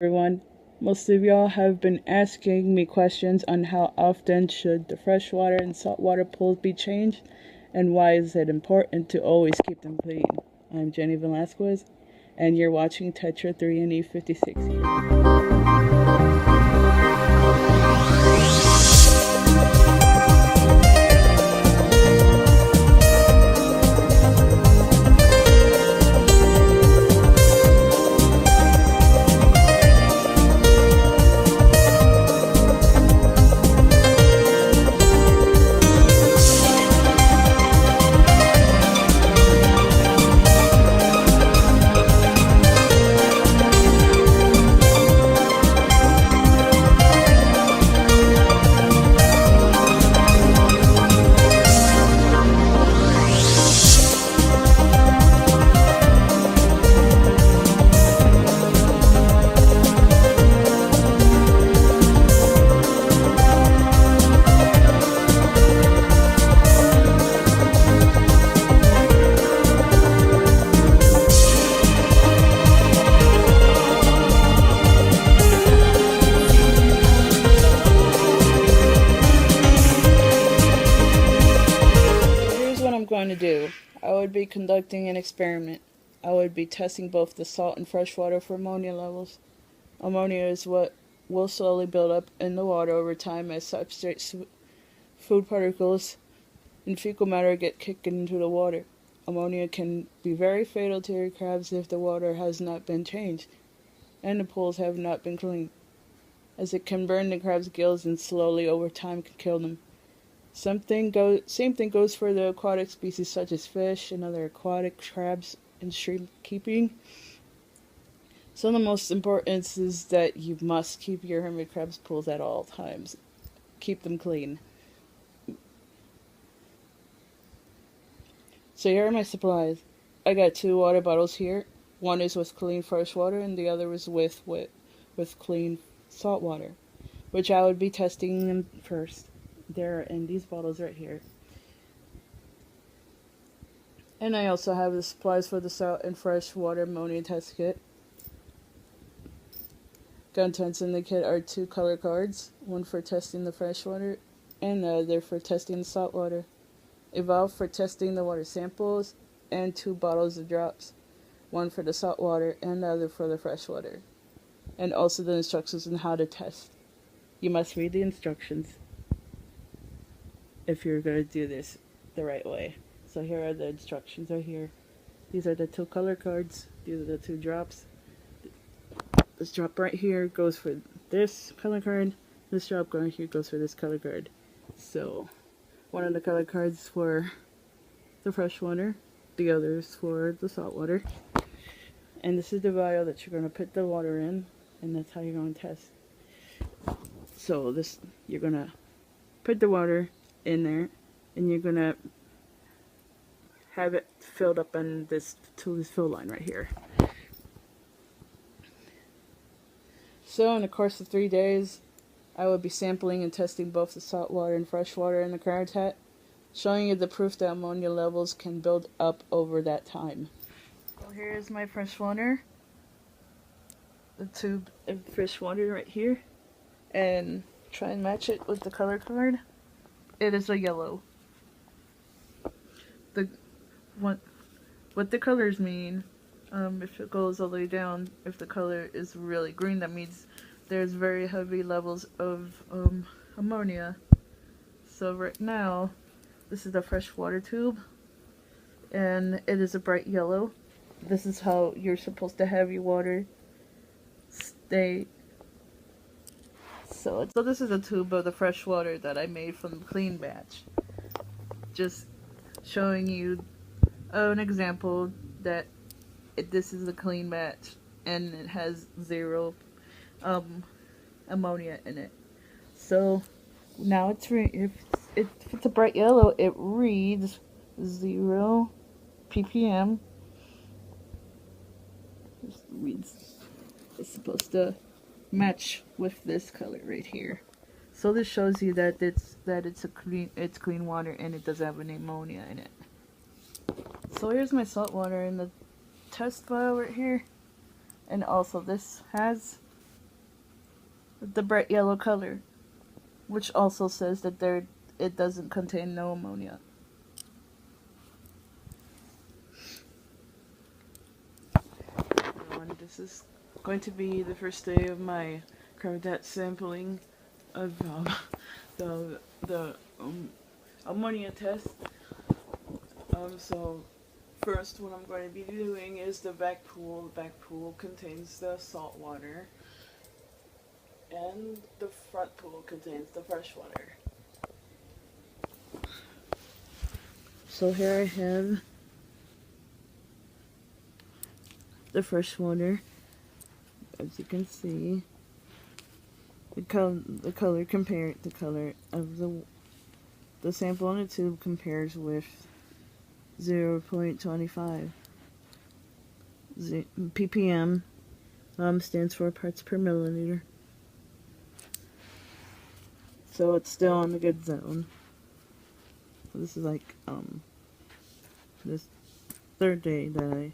Everyone. Most of y'all have been asking me questions on how often should the freshwater and saltwater pools be changed and why is it important to always keep them clean. I'm Jenny Velasquez and you're watching Tetra 3&E56 here. Going to do. I would be conducting an experiment. I would be testing both the salt and freshwater for ammonia levels. Ammonia is what will slowly build up in the water over time as substrate food particles and fecal matter get kicked into the water. Ammonia can be very fatal to your crabs if the water has not been changed and the pools have not been cleaned, as it can burn the crab's gills and slowly over time can kill them. Same thing goes for the aquatic species such as fish and other aquatic crabs in stream keeping. So the most important is that you must keep your hermit crabs pools at all times. Keep them clean. So here are my supplies. I got 2 water bottles here. One is with clean fresh water and the other is with clean salt water, which I would be testing them first. They're in these bottles right here. And I also have the supplies for the salt and fresh water ammonia test kit. Contents in the kit are 2 color cards, one for testing the fresh water and the other for testing the salt water. A valve for testing the water samples, and 2 bottles of drops, one for the salt water and the other for the fresh water. And also the instructions on how to test. You must read the instructions if you're going to do this the right way. So here are the instructions right here. These are the 2 color cards. These are the 2 drops. This drop right here goes for this color card. This drop right here goes for this color card. So one of the color cards for the fresh water, the other is for the salt water. And this is the vial that you're going to put the water in, and that's how you're going to test. So you're going to put the water in there, and you're gonna have it filled up to this fill line right here. So in the course of 3 days, I will be sampling and testing both the salt water and fresh water in the crab hat, showing you the proof that ammonia levels can build up over that time. So here's my fresh water, the tube of fresh water right here, and try and match it with the color card. It is a yellow. What the colors mean, if it goes all the way down, if the color is really green, that means there's very heavy levels of ammonia. So right now, this is the fresh water tube, and it is a bright yellow. This is how you're supposed to have your water stay. So this is a tube of the fresh water that I made from the clean batch. Just showing you an example that this is a clean batch and it has 0 ammonia in it. So now if it's a bright yellow, it reads 0 ppm. It's supposed to match with this color right here. So this shows you that it's clean water and it doesn't have any ammonia in it. So here's my salt water in the test vial right here, and also this has the bright yellow color, which also says that it doesn't contain no ammonia. And this is going to be the first day of my carbonate sampling of the ammonia test. So first, what I'm going to be doing is the back pool. The back pool contains the salt water, and the front pool contains the fresh water. So here I have the fresh water. As you can see, the color of the sample on the tube compares with 0.25 ppm. Stands for parts per milliliter. So it's still in the good zone. This is like this third day that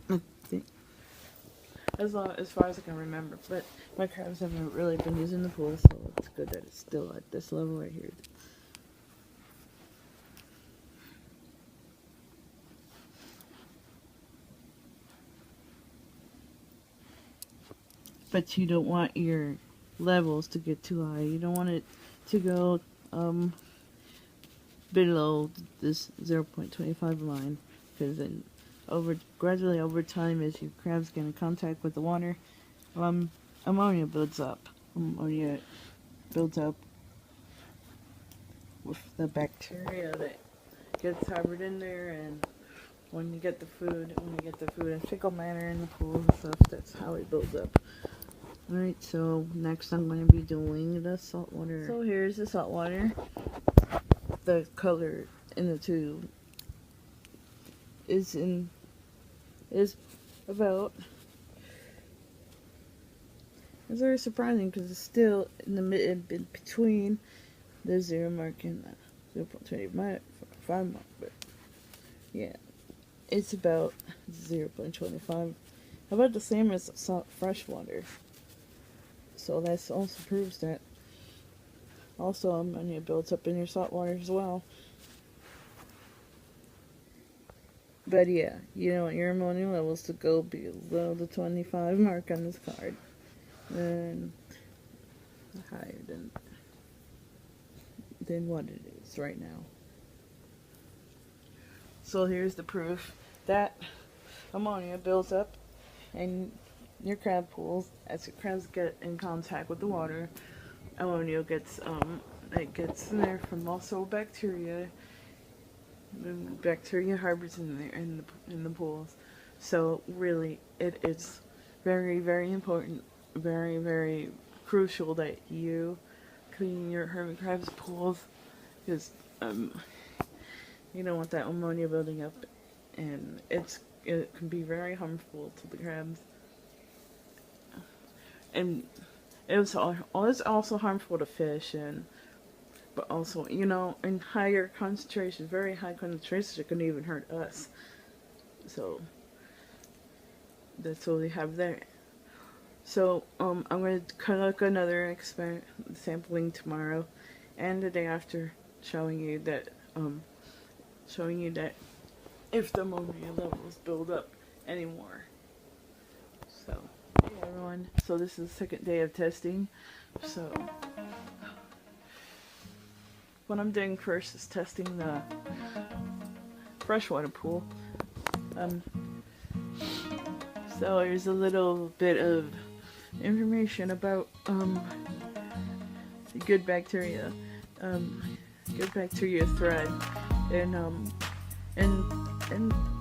I think, as far as I can remember. But my crabs haven't really been using the pool, so it's good that it's still at this level right here. But you don't want your levels to get too high. You don't want it to go below this 0.25 line, because then gradually over time, as your crabs get in contact with the water, ammonia builds up. Ammonia builds up with the bacteria that gets harbored in there, and when you get the food in fecal matter in the pool and stuff, that's how it builds up. Alright, so next I'm going to be doing the salt water. So here's the salt water. The color in the tube is about, it's very surprising because it's still in the between the 0 mark and the 0.25 mark, but yeah, it's about 0.25, about the same as fresh water. So that also proves that also ammonia builds up in your salt water as well. But yeah, you don't want your ammonia levels to go below the 25 mark on this card, and higher than what it is right now. So here's the proof that ammonia builds up in your crab pools. As your crabs get in contact with the water, ammonia gets it gets in there from also bacteria. The bacteria harbors in there in the pools. So really, it is very, very important, very, very crucial that you clean your hermit crabs pools, because you don't want that ammonia building up, and it can be very harmful to the crabs. And it's also harmful to fish, but also, in higher concentrations, very high concentrations, it can even hurt us. So that's what we have there. So I'm going to conduct another sampling tomorrow and the day after, showing you that if the ammonia levels build up anymore. So, hey everyone. So this is the second day of testing. So what I'm doing first is testing the freshwater pool. So here's a little bit of information about good bacteria. Good bacteria thrive in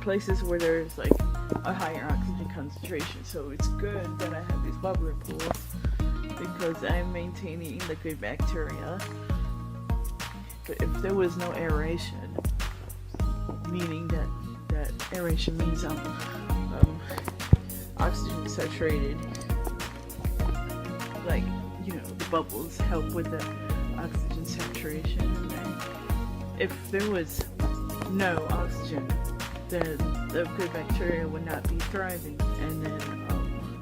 places where there's like a higher oxygen concentration. So it's good that I have these bubbler pools, because I'm maintaining the good bacteria. But if there was no aeration, meaning that aeration means oxygen saturated, like, the bubbles help with the oxygen saturation. And if there was no oxygen, then the good bacteria would not be thriving, and then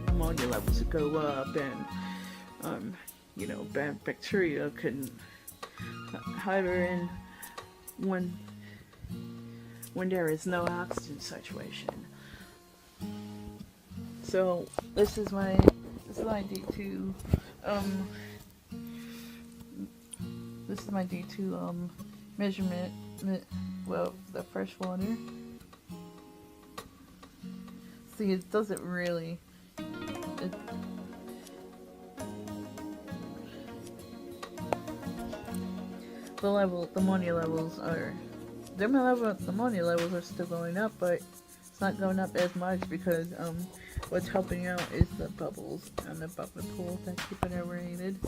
ammonia levels would go up, and bacteria couldn't. However, when there is no oxygen saturation. So this is my D2 this is my D2 measurement, well, the fresh water. See, it doesn't really, the ammonia levels are, the ammonia levels are still going up, but it's not going up as much because what's helping out is the bubbles and the bubble pool that keep it aerated.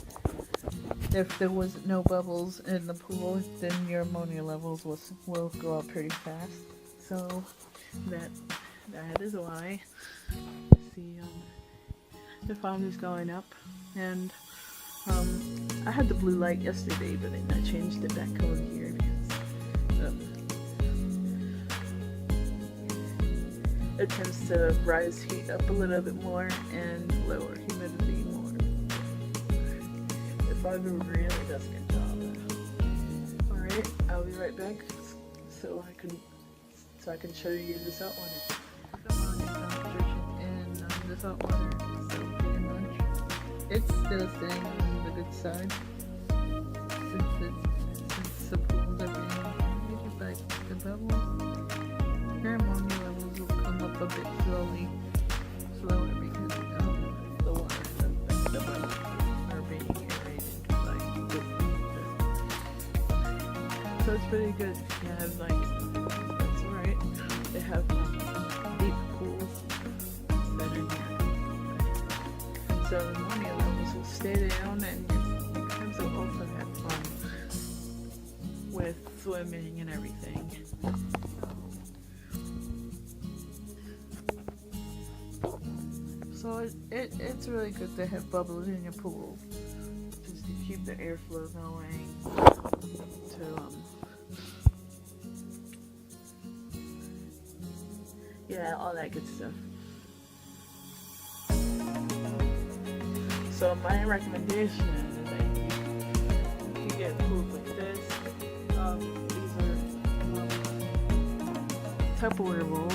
If there was no bubbles in the pool, then your ammonia levels will go up pretty fast. So that is why. See, the fog is going up, and I had the blue light yesterday, but then I changed it back over here because it tends to rise heat up a little bit more and lower humidity more. The fog really does a good job. Alright, I'll be right back so I can show you the salt water. And the salt water, so pretty much it's still staying on the good side since the pools are being like the bubbles. Your ammonia levels will come up a bit slower because the water, the bubbles are being aerated by the. So it's pretty good. You have that's alright. They have deep pools that are here. So the ammonia levels will stay down, and your crabs will also have fun with swimming and everything. So it's really good to have bubbles in your pool, just to keep the airflow going. Yeah, all that good stuff. So my recommendation is that you get pools like this. These are Tupperware bowls.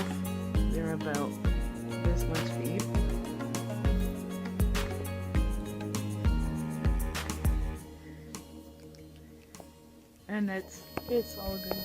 They're about this much deep. And it's all good,